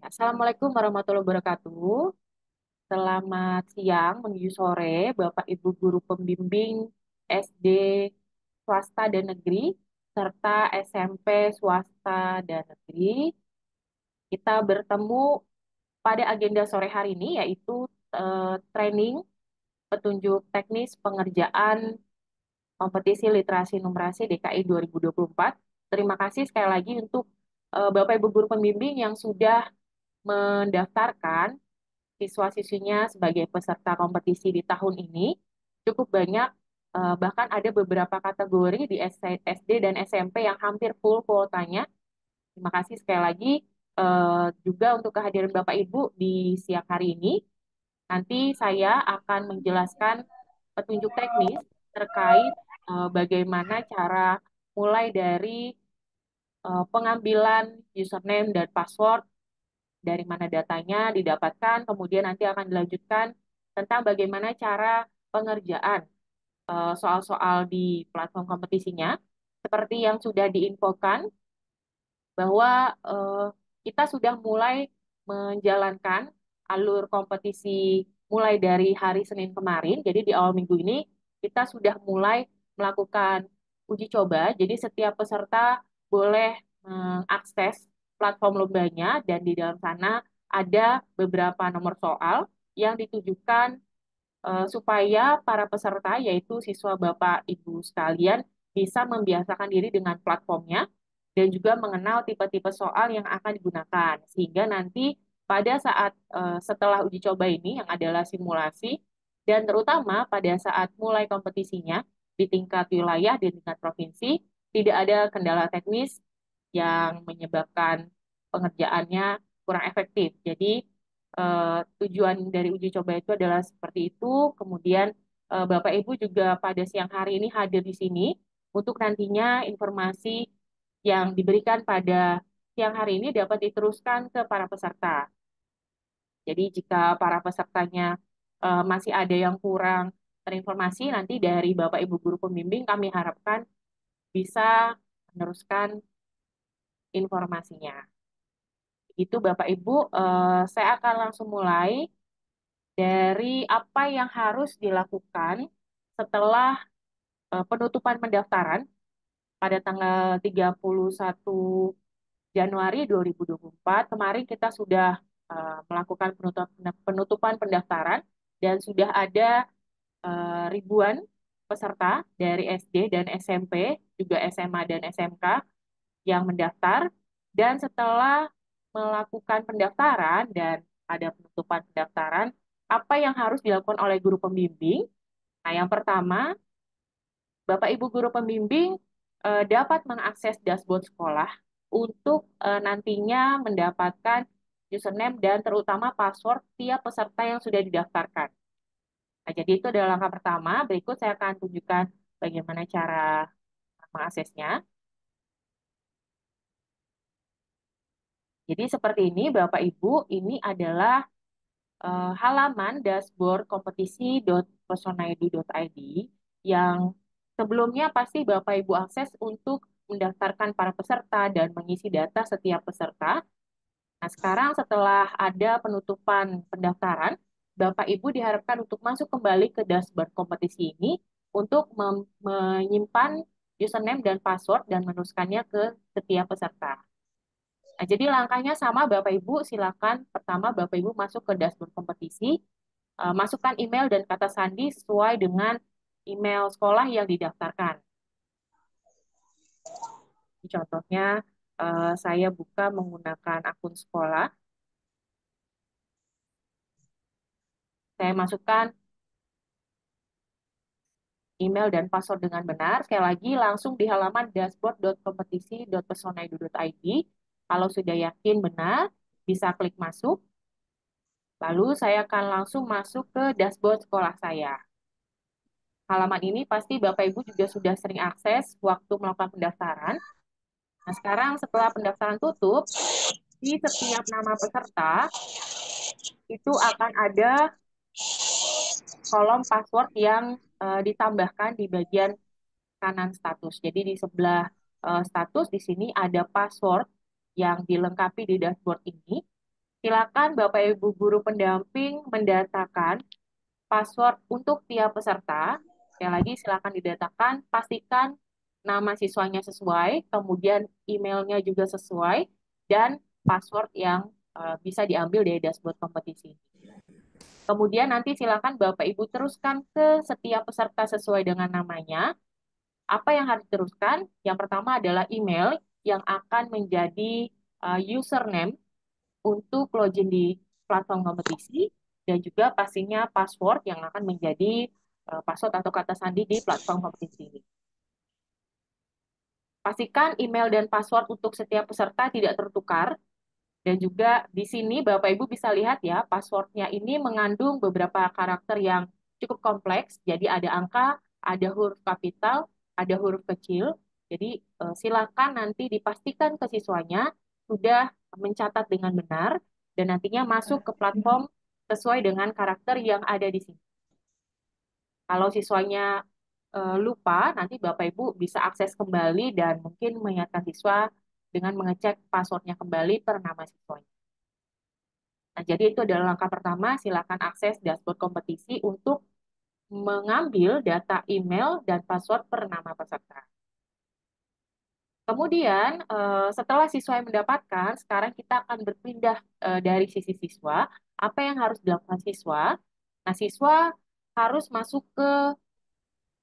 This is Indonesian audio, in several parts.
Assalamualaikum warahmatullahi wabarakatuh. Selamat siang menuju sore, Bapak Ibu guru pembimbing SD swasta dan negeri serta SMP swasta dan negeri. Kita bertemu pada agenda sore hari ini yaitu training petunjuk teknis pengerjaan kompetisi literasi numerasi DKI 2024. Terima kasih sekali lagi untuk Bapak Ibu guru pembimbing yang sudah mendaftarkan siswa-siswinya sebagai peserta kompetisi di tahun ini cukup banyak, bahkan ada beberapa kategori di SD dan SMP yang hampir full kuotanya. Terima kasih sekali lagi juga untuk kehadiran Bapak Ibu di siang hari ini. Nanti saya akan menjelaskan petunjuk teknis terkait bagaimana cara mulai dari pengambilan username dan password, dari mana datanya didapatkan, kemudian nanti akan dilanjutkan tentang bagaimana cara pengerjaan soal-soal di platform kompetisinya. Seperti yang sudah diinfokan bahwa eh, kita sudah mulai menjalankan alur kompetisi mulai dari hari Senin kemarin. Jadi di awal minggu ini kita sudah mulai melakukan uji coba. Jadi setiap peserta boleh mengakses platform lombanya dan di dalam sana ada beberapa nomor soal yang ditujukan supaya para peserta, yaitu siswa Bapak Ibu sekalian, bisa membiasakan diri dengan platformnya dan juga mengenal tipe-tipe soal yang akan digunakan. Sehingga nanti pada saat setelah uji coba ini yang adalah simulasi, dan terutama pada saat mulai kompetisinya di tingkat wilayah dan tingkat provinsi, tidak ada kendala teknis yang menyebabkan pengerjaannya kurang efektif. Jadi tujuan dari uji coba itu adalah seperti itu. Kemudian Bapak Ibu juga pada siang hari ini hadir di sini untuk nantinya informasi yang diberikan pada siang hari ini dapat diteruskan ke para peserta. Jadi jika para pesertanya masih ada yang kurang terinformasi, nanti dari Bapak Ibu guru pembimbing kami harapkan bisa meneruskan informasinya. Itu Bapak Ibu, saya akan langsung mulai dari apa yang harus dilakukan setelah penutupan pendaftaran pada tanggal 31 Januari 2024. Kemarin kita sudah melakukan penutupan pendaftaran dan sudah ada ribuan peserta dari SD dan SMP, juga SMA dan SMK yang mendaftar. Dan setelah melakukan pendaftaran dan ada penutupan pendaftaran, apa yang harus dilakukan oleh guru pembimbing? Nah, yang pertama, Bapak Ibu guru pembimbing dapat mengakses dashboard sekolah untuk nantinya mendapatkan username dan terutama password tiap peserta yang sudah didaftarkan. Nah, jadi itu adalah langkah pertama. Berikut saya akan tunjukkan bagaimana cara mengaksesnya. Jadi seperti ini, Bapak Ibu, ini adalah halaman dashboard kompetisi.pesonaidu.id yang sebelumnya pasti Bapak Ibu akses untuk mendaftarkan para peserta dan mengisi data setiap peserta. Nah, sekarang setelah ada penutupan pendaftaran, Bapak Ibu diharapkan untuk masuk kembali ke dashboard kompetisi ini untuk menyimpan username dan password dan meneruskannya ke setiap peserta. Nah, jadi langkahnya sama Bapak Ibu, silakan pertama Bapak Ibu masuk ke dashboard kompetisi, masukkan email dan kata sandi sesuai dengan email sekolah yang didaftarkan. Contohnya, saya buka menggunakan akun sekolah. Saya masukkan email dan password dengan benar. Sekali lagi, langsung di halaman dashboard.kompetisi.pesonaidu.id. Kalau sudah yakin benar, bisa klik masuk. Lalu saya akan langsung masuk ke dashboard sekolah saya. Halaman ini pasti Bapak Ibu juga sudah sering akses waktu melakukan pendaftaran. Nah, sekarang setelah pendaftaran tutup, di setiap nama peserta itu akan ada kolom password yang ditambahkan di bagian kanan status. Jadi di sebelah status di sini ada password yang dilengkapi di dashboard ini. silakan Bapak Ibu guru pendamping mendatakan password untuk tiap peserta. Sekali lagi silakan didatakan, pastikan nama siswanya sesuai, kemudian emailnya juga sesuai, dan password yang bisa diambil dari dashboard kompetisi. Kemudian nanti silakan Bapak Ibu teruskan ke setiap peserta sesuai dengan namanya. Apa yang harus diteruskan? Yang pertama adalah email yang akan menjadi username untuk login di platform kompetisi, dan juga pastinya password yang akan menjadi password atau kata sandi di platform kompetisi ini. Pastikan email dan password untuk setiap peserta tidak tertukar. Dan juga di sini Bapak Ibu bisa lihat ya, passwordnya ini mengandung beberapa karakter yang cukup kompleks. Jadi ada angka, ada huruf kapital, ada huruf kecil. Jadi silakan nanti dipastikan ke siswanya sudah mencatat dengan benar dan nantinya masuk ke platform sesuai dengan karakter yang ada di sini. Kalau siswanya lupa, nanti Bapak Ibu bisa akses kembali dan mungkin mengingatkan siswa dengan mengecek passwordnya kembali per nama siswanya. Nah, jadi itu adalah langkah pertama, silakan akses dashboard kompetisi untuk mengambil data email dan password per nama peserta. Kemudian, setelah siswa yang mendapatkan, sekarang kita akan berpindah dari sisi siswa. Apa yang harus dilakukan siswa? Nah, siswa harus masuk ke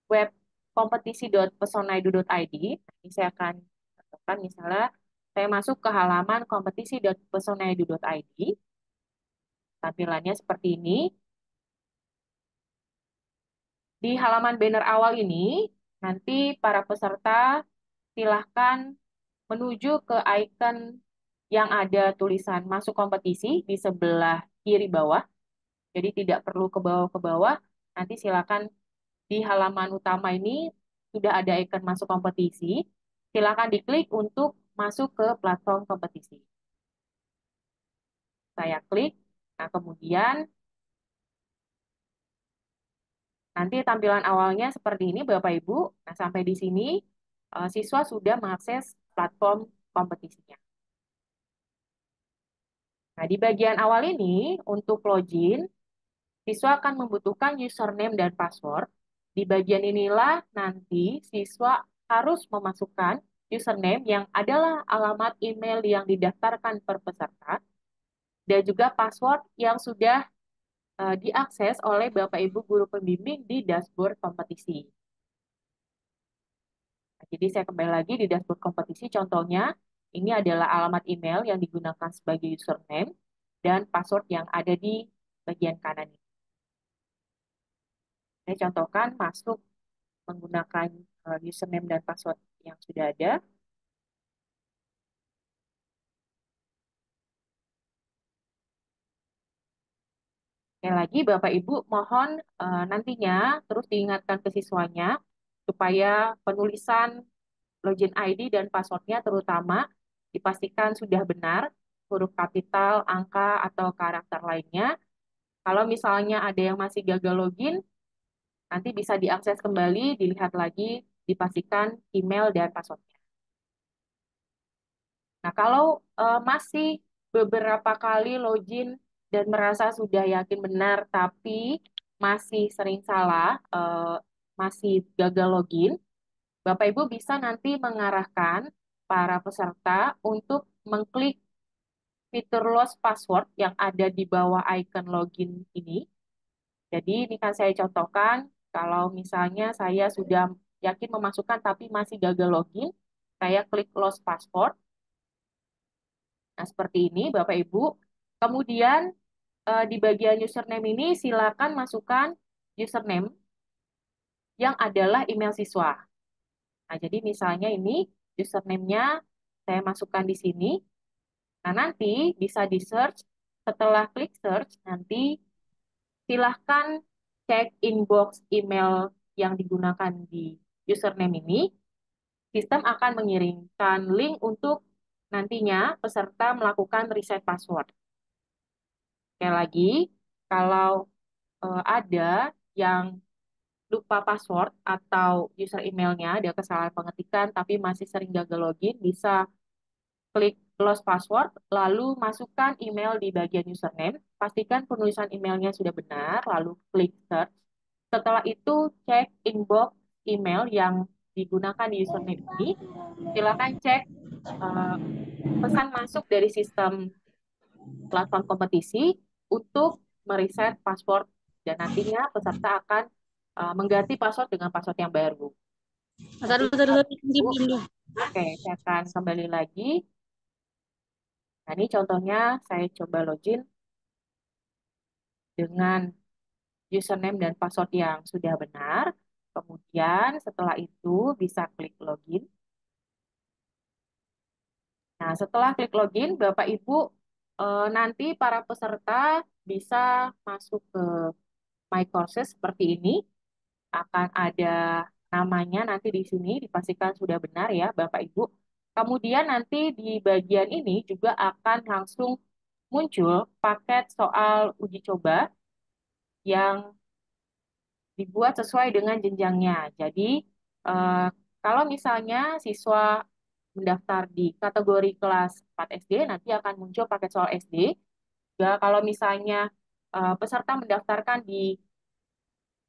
web kompetisi.pesonaidu.id. Ini saya akan katakan misalnya saya masuk ke halaman kompetisi.pesonaidu.id. Tampilannya seperti ini. Di halaman banner awal ini, nanti para peserta silahkan menuju ke icon yang ada tulisan masuk kompetisi di sebelah kiri bawah. Jadi tidak perlu ke bawah. Nanti silakan di halaman utama ini sudah ada icon masuk kompetisi. Silakan diklik untuk masuk ke platform kompetisi. Saya klik. Nah, kemudian nanti tampilan awalnya seperti ini, Bapak Ibu. Nah, sampai di sini siswa sudah mengakses platform kompetisinya. Nah, di bagian awal ini, untuk login, siswa akan membutuhkan username dan password. Di bagian inilah nanti siswa harus memasukkan username yang adalah alamat email yang didaftarkan per peserta, dan juga password yang sudah diakses oleh Bapak Ibu guru pembimbing di dashboard kompetisi. Jadi saya kembali lagi di dashboard kompetisi, contohnya ini adalah alamat email yang digunakan sebagai username dan password yang ada di bagian kanan ini. Saya contohkan masuk menggunakan username dan password yang sudah ada. Sekali lagi Bapak Ibu mohon nantinya terus diingatkan ke siswanya supaya penulisan login ID dan passwordnya terutama dipastikan sudah benar, huruf kapital, angka, atau karakter lainnya. Kalau misalnya ada yang masih gagal login, nanti bisa diakses kembali, dilihat lagi, dipastikan email dan passwordnya. Nah, kalau masih beberapa kali login dan merasa sudah yakin benar, tapi masih sering salah, masih gagal login, Bapak Ibu bisa nanti mengarahkan para peserta untuk mengklik fitur lost password yang ada di bawah icon login ini. Jadi ini kan saya contohkan, kalau misalnya saya sudah yakin memasukkan tapi masih gagal login, saya klik lost password. Nah, seperti ini Bapak Ibu. Kemudian di bagian username ini silakan masukkan username yang adalah email siswa. Nah, jadi misalnya ini username-nya saya masukkan di sini. Nah, nanti bisa di-search. Setelah klik search, nanti silahkan cek inbox email yang digunakan di username ini. Sistem akan mengirimkan link untuk nantinya peserta melakukan reset password. Sekali lagi, kalau ada yang lupa password atau user emailnya, ada kesalahan pengetikan tapi masih sering gagal login, bisa klik lost password, lalu masukkan email di bagian username, pastikan penulisan emailnya sudah benar, lalu klik search. Setelah itu, cek inbox email yang digunakan di username ini. Silakan cek eh, pesan masuk dari sistem platform kompetisi untuk mereset password dan nantinya peserta akan mengganti password dengan password yang baru. Nanti, Taruh, Bu, diam. oke, saya akan kembali lagi. Nah, ini contohnya saya coba login dengan username dan password yang sudah benar. Kemudian setelah itu bisa klik login. Nah, setelah klik login, Bapak Ibu nanti para peserta bisa masuk ke My Courses seperti ini. Akan ada namanya nanti di sini dipastikan sudah benar ya Bapak Ibu. Kemudian nanti di bagian ini juga akan langsung muncul paket soal uji coba yang dibuat sesuai dengan jenjangnya. Jadi eh, kalau misalnya siswa mendaftar di kategori kelas 4 SD nanti akan muncul paket soal SD. Ya, kalau misalnya peserta mendaftarkan di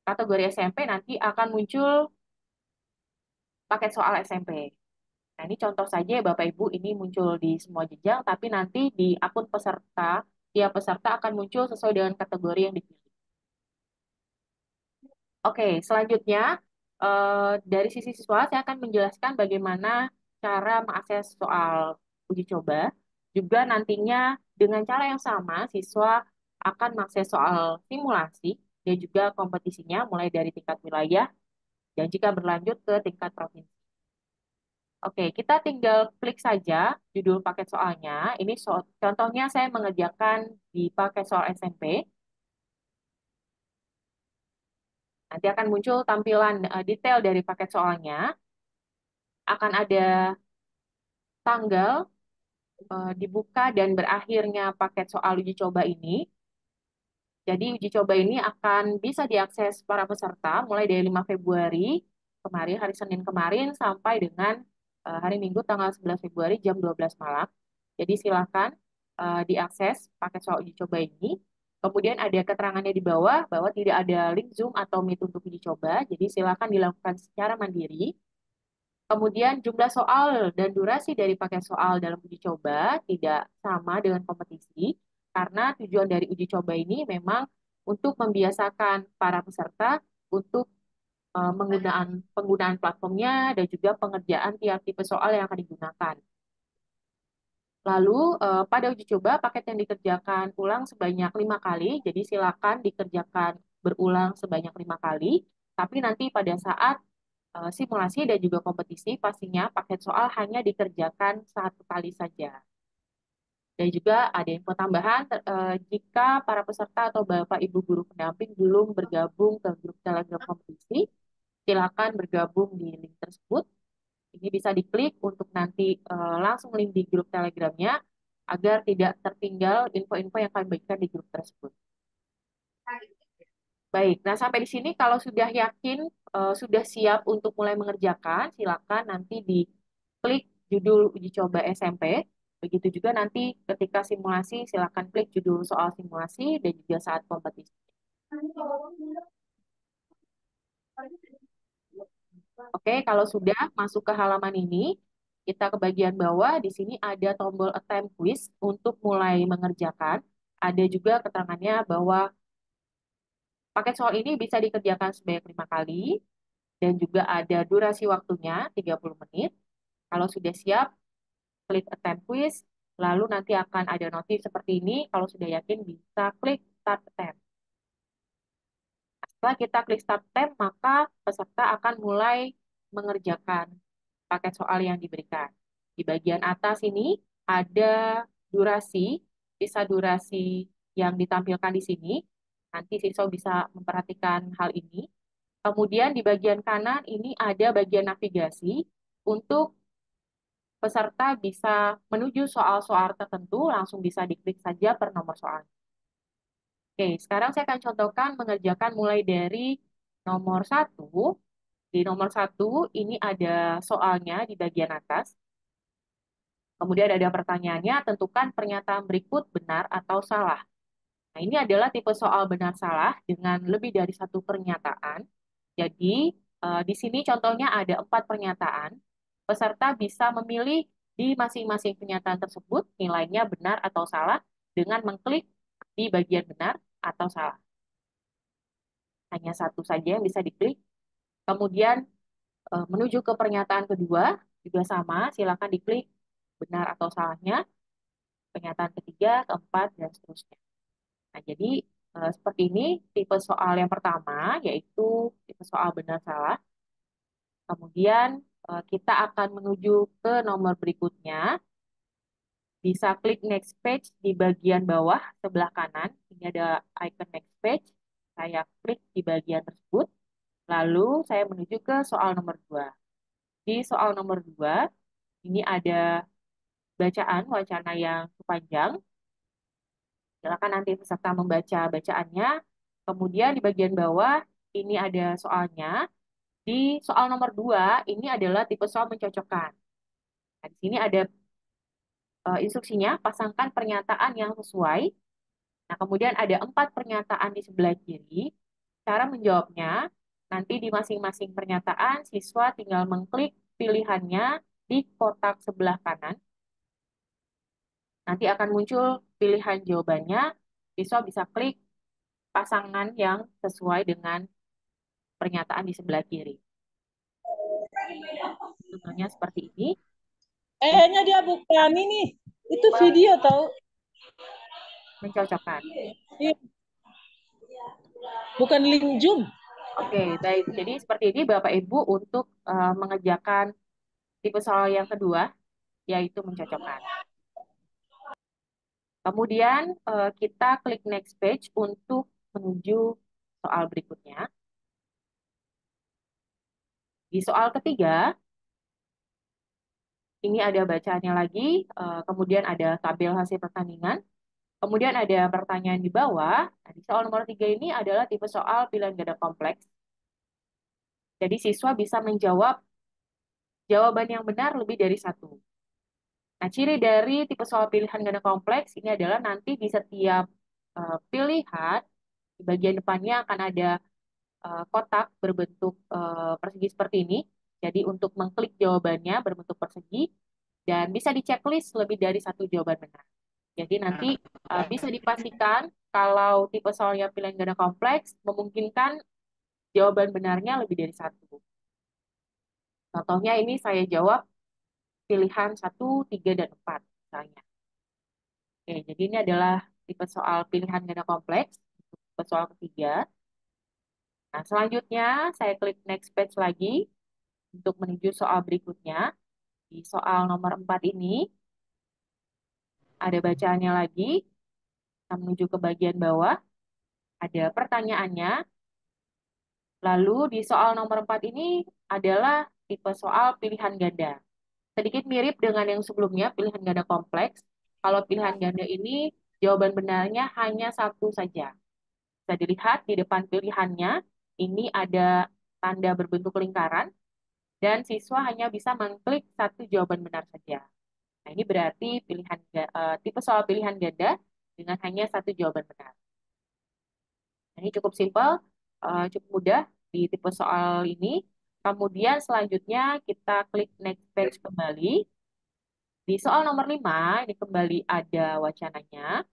kategori SMP nanti akan muncul paket soal SMP. Nah, ini contoh saja ya Bapak Ibu, ini muncul di semua jenjang, tapi nanti di akun peserta, tiap peserta akan muncul sesuai dengan kategori yang dipilih. Oke, selanjutnya dari sisi siswa, saya akan menjelaskan bagaimana cara mengakses soal uji coba. Juga nantinya dengan cara yang sama, siswa akan mengakses soal simulasi dan juga kompetisinya mulai dari tingkat wilayah dan jika berlanjut ke tingkat provinsi. Oke, kita tinggal klik saja judul paket soalnya. Ini contohnya saya mengerjakan di paket soal SMP. Nanti akan muncul tampilan detail dari paket soalnya. Akan ada tanggal dibuka dan berakhirnya paket soal uji coba ini. Jadi uji coba ini akan bisa diakses para peserta mulai dari 5 Februari kemarin, hari Senin kemarin, sampai dengan hari Minggu tanggal 11 Februari jam 12 malam. Jadi silakan diakses paket soal uji coba ini. Kemudian ada keterangannya di bawah bahwa tidak ada link Zoom atau Meet untuk uji coba. Jadi silakan dilakukan secara mandiri. Kemudian jumlah soal dan durasi dari paket soal dalam uji coba tidak sama dengan kompetisi karena tujuan dari uji coba ini memang untuk membiasakan para peserta untuk penggunaan platformnya dan juga pengerjaan tiap tipe soal yang akan digunakan. Lalu pada uji coba paket yang dikerjakan ulang sebanyak 5 kali, jadi silakan dikerjakan berulang sebanyak 5 kali. Tapi nanti pada saat simulasi dan juga kompetisi pastinya paket soal hanya dikerjakan 1 kali saja. Dan juga ada info tambahan jika para peserta atau Bapak Ibu guru pendamping belum bergabung ke grup Telegram kompetisi, silakan bergabung di link tersebut. Ini bisa diklik untuk nanti langsung link di grup Telegramnya agar tidak tertinggal info-info yang kami bagikan di grup tersebut. Baik, nah sampai di sini kalau sudah yakin, sudah siap untuk mulai mengerjakan, silakan nanti diklik judul uji coba SMP. Begitu juga nanti ketika simulasi, silakan klik judul soal simulasi dan juga saat kompetisi. Oke, kalau sudah masuk ke halaman ini, kita ke bagian bawah, di sini ada tombol attempt quiz untuk mulai mengerjakan. Ada juga keterangannya bahwa paket soal ini bisa dikerjakan sebanyak 5 kali, dan juga ada durasi waktunya 30 menit. Kalau sudah siap, klik attempt quiz, lalu nanti akan ada notif seperti ini. Kalau sudah yakin, bisa klik start attempt. Setelah kita klik start attempt, maka peserta akan mulai mengerjakan paket soal yang diberikan. Di bagian atas ini ada durasi, sisa durasi yang ditampilkan di sini. Nanti siswa bisa memperhatikan hal ini. Kemudian di bagian kanan ini ada bagian navigasi untuk peserta bisa menuju soal-soal tertentu, langsung bisa diklik saja per nomor soal. Oke, sekarang saya akan contohkan mengerjakan mulai dari nomor 1. Di nomor 1 ini ada soalnya di bagian atas. Kemudian ada pertanyaannya, tentukan pernyataan berikut benar atau salah. Nah, ini adalah tipe soal benar salah dengan lebih dari satu pernyataan. Jadi, di sini contohnya ada 4 pernyataan. Peserta bisa memilih di masing-masing pernyataan tersebut nilainya benar atau salah dengan mengklik di bagian benar atau salah. Hanya satu saja yang bisa diklik. Kemudian menuju ke pernyataan kedua juga sama, silakan diklik benar atau salahnya. Pernyataan ketiga, keempat, dan seterusnya. Nah, jadi seperti ini tipe soal yang pertama, yaitu tipe soal benar salah. Kemudian kita akan menuju ke nomor berikutnya. Bisa klik next page di bagian bawah sebelah kanan. Ini ada icon next page. Saya klik di bagian tersebut. Lalu saya menuju ke soal nomor 2. Di soal nomor 2, ini ada bacaan wacana yang panjang. Silakan nanti peserta membaca bacaannya. Kemudian di bagian bawah ini ada soalnya. Di soal nomor 2 ini adalah tipe soal mencocokkan. Nah, di sini ada instruksinya, pasangkan pernyataan yang sesuai. Nah, kemudian ada 4 pernyataan di sebelah kiri. Cara menjawabnya, nanti di masing-masing pernyataan, siswa tinggal mengklik pilihannya di kotak sebelah kanan. Nanti akan muncul pilihan jawabannya. Siswa bisa klik pasangan yang sesuai dengan pernyataan di sebelah kiri. Contohnya seperti ini. Nya dia bukan ini. Itu video tahu. Mencocokkan. Iya. Bukan link Zoom. Oke, baik. Jadi seperti ini Bapak Ibu untuk mengerjakan tipe soal yang kedua, yaitu mencocokkan. Kemudian kita klik next page untuk menuju soal berikutnya. Di soal ketiga, ini ada bacaannya lagi, kemudian ada tabel hasil pertandingan, kemudian ada pertanyaan di bawah. Nah, di soal nomor 3 ini adalah tipe soal pilihan ganda kompleks. Jadi siswa bisa menjawab jawaban yang benar lebih dari satu. Nah, ciri dari tipe soal pilihan ganda kompleks ini adalah nanti di setiap pilihan, di bagian depannya akan ada kotak berbentuk persegi seperti ini. Jadi untuk mengklik jawabannya berbentuk persegi dan bisa di-checklist lebih dari satu jawaban benar. Jadi nanti bisa dipastikan kalau tipe soalnya pilihan ganda kompleks memungkinkan jawaban benarnya lebih dari satu. Contohnya ini saya jawab pilihan 1, 3, dan 4 misalnya. Oke, jadi ini adalah tipe soal pilihan ganda kompleks, tipe soal ketiga. Nah, selanjutnya saya klik next page lagi untuk menuju soal berikutnya. Di soal nomor 4 ini, ada bacaannya lagi. Kita menuju ke bagian bawah, ada pertanyaannya. Lalu di soal nomor 4 ini adalah tipe soal pilihan ganda. Sedikit mirip dengan yang sebelumnya, pilihan ganda kompleks. Kalau pilihan ganda ini, jawaban benarnya hanya satu saja. Bisa dilihat di depan pilihannya, ini ada tanda berbentuk lingkaran, dan siswa hanya bisa mengklik satu jawaban benar saja. Nah, ini berarti tipe soal pilihan ganda dengan hanya satu jawaban benar. Nah, ini cukup simpel, cukup mudah di tipe soal ini. Kemudian selanjutnya kita klik next page kembali. Di soal nomor 5, ini kembali ada wacananya.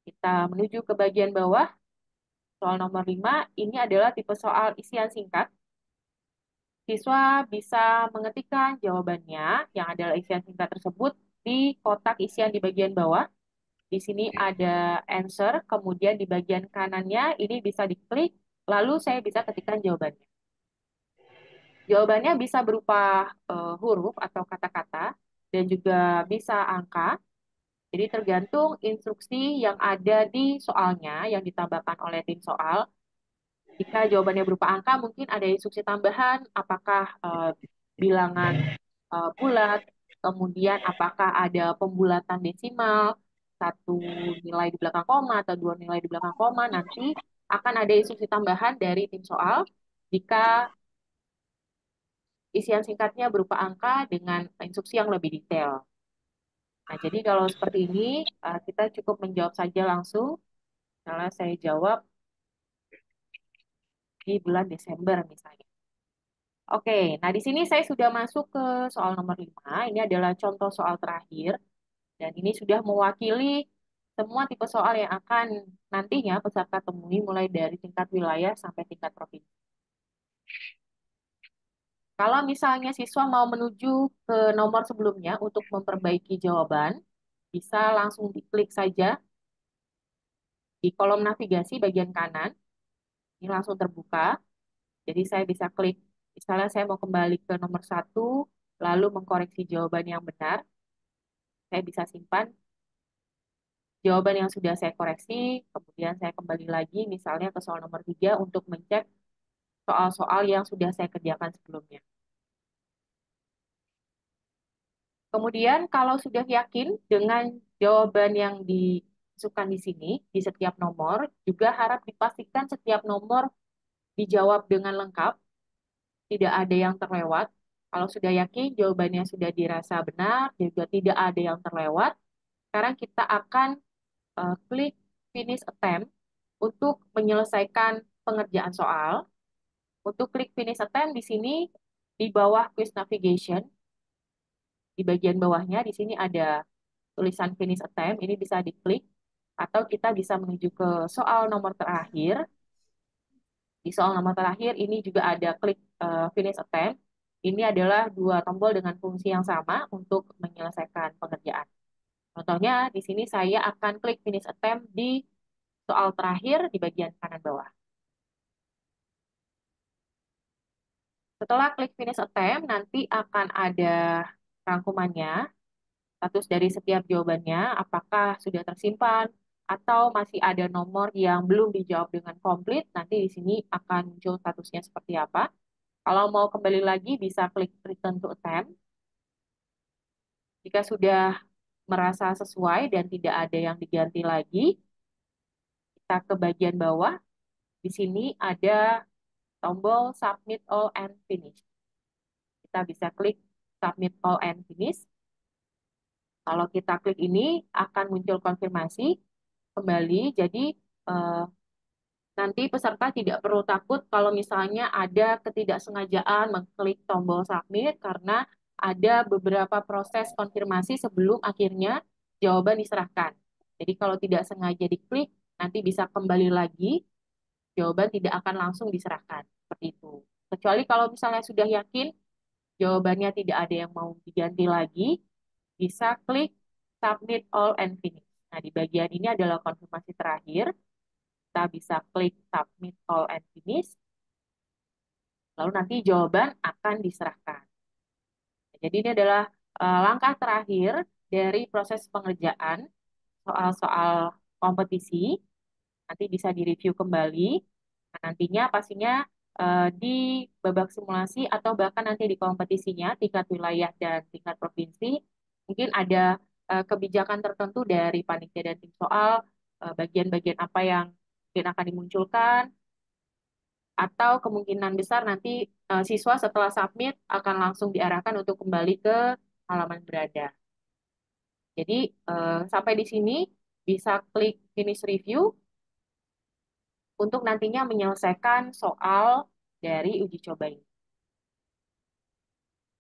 Kita menuju ke bagian bawah. Soal nomor 5, ini adalah tipe soal isian singkat. Siswa bisa mengetikkan jawabannya yang adalah isian singkat tersebut di kotak isian di bagian bawah. Di sini ada answer, kemudian di bagian kanannya ini bisa diklik, lalu saya bisa ketikkan jawabannya. Jawabannya bisa berupa huruf atau kata-kata, dan juga bisa angka. Jadi tergantung instruksi yang ada di soalnya yang ditambahkan oleh tim soal. Jika jawabannya berupa angka, mungkin ada instruksi tambahan, apakah bilangan bulat, kemudian apakah ada pembulatan desimal, satu nilai di belakang koma atau dua nilai di belakang koma, nanti akan ada instruksi tambahan dari tim soal jika isian singkatnya berupa angka dengan instruksi yang lebih detail. Nah, jadi kalau seperti ini, kita cukup menjawab saja langsung. Misalnya saya jawab di bulan Desember misalnya. Oke, nah di sini saya sudah masuk ke soal nomor 5. Ini adalah contoh soal terakhir. Dan ini sudah mewakili semua tipe soal yang akan nantinya peserta temui mulai dari tingkat wilayah sampai tingkat provinsi. Kalau misalnya siswa mau menuju ke nomor sebelumnya untuk memperbaiki jawaban, bisa langsung diklik saja di kolom navigasi bagian kanan. Ini langsung terbuka. Jadi saya bisa klik, misalnya saya mau kembali ke nomor satu, lalu mengkoreksi jawaban yang benar. Saya bisa simpan jawaban yang sudah saya koreksi, kemudian saya kembali lagi misalnya ke soal nomor 3 untuk mencek soal-soal yang sudah saya kerjakan sebelumnya. Kemudian kalau sudah yakin dengan jawaban yang dimasukkan di sini, di setiap nomor, juga harap dipastikan setiap nomor dijawab dengan lengkap, tidak ada yang terlewat. Kalau sudah yakin jawabannya sudah dirasa benar, juga tidak ada yang terlewat, sekarang kita akan klik finish attempt untuk menyelesaikan pengerjaan soal. Untuk klik finish attempt di sini di bawah quiz navigation, di bagian bawahnya di sini ada tulisan finish attempt, ini bisa diklik atau kita bisa menuju ke soal nomor terakhir. Di soal nomor terakhir ini juga ada klik finish attempt. Ini adalah dua tombol dengan fungsi yang sama untuk menyelesaikan pengerjaan. Contohnya di sini saya akan klik finish attempt di soal terakhir di bagian kanan bawah. Setelah klik finish attempt, nanti akan ada rangkumannya, status dari setiap jawabannya, apakah sudah tersimpan atau masih ada nomor yang belum dijawab dengan komplit, nanti di sini akan muncul statusnya seperti apa. Kalau mau kembali lagi, bisa klik return to attempt. Jika sudah merasa sesuai dan tidak ada yang diganti lagi, kita ke bagian bawah. Di sini ada tombol submit all and finish. Kita bisa klik submit all and finish. Kalau kita klik ini akan muncul konfirmasi kembali. Jadi eh, nanti peserta tidak perlu takut kalau misalnya ada ketidaksengajaan mengklik tombol submit karena ada beberapa proses konfirmasi sebelum akhirnya jawaban diserahkan. Jadi kalau tidak sengaja diklik, nanti bisa kembali lagi, jawaban tidak akan langsung diserahkan. Seperti itu. Kecuali kalau misalnya sudah yakin jawabannya tidak ada yang mau diganti lagi, bisa klik submit all and finish. Nah, di bagian ini adalah konfirmasi terakhir. Kita bisa klik submit all and finish, lalu nanti jawaban akan diserahkan. Jadi ini adalah langkah terakhir dari proses pengerjaan soal-soal kompetisi. Nanti bisa direview kembali. Nah, nantinya pastinya di babak simulasi atau bahkan nanti di kompetisinya tingkat wilayah dan tingkat provinsi mungkin ada kebijakan tertentu dari panitia dan tim soal, bagian-bagian apa yang mungkin akan dimunculkan, atau kemungkinan besar nanti siswa setelah submit akan langsung diarahkan untuk kembali ke halaman berada. Jadi sampai di sini bisa klik finish review untuk nantinya menyelesaikan soal dari uji coba ini.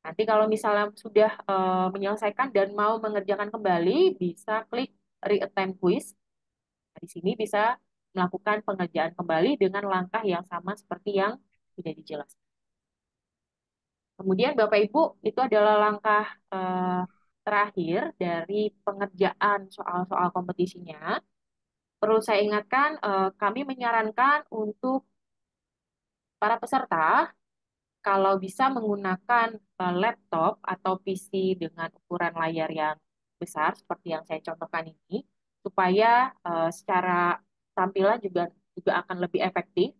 Nanti kalau misalnya sudah menyelesaikan dan mau mengerjakan kembali, bisa klik reattempt quiz. Nah, di sini bisa melakukan pengerjaan kembali dengan langkah yang sama seperti yang sudah dijelaskan. Kemudian Bapak Ibu, itu adalah langkah terakhir dari pengerjaan soal-soal kompetisinya. Perlu saya ingatkan, kami menyarankan untuk para peserta kalau bisa menggunakan laptop atau PC dengan ukuran layar yang besar seperti yang saya contohkan ini, supaya secara tampilan juga akan lebih efektif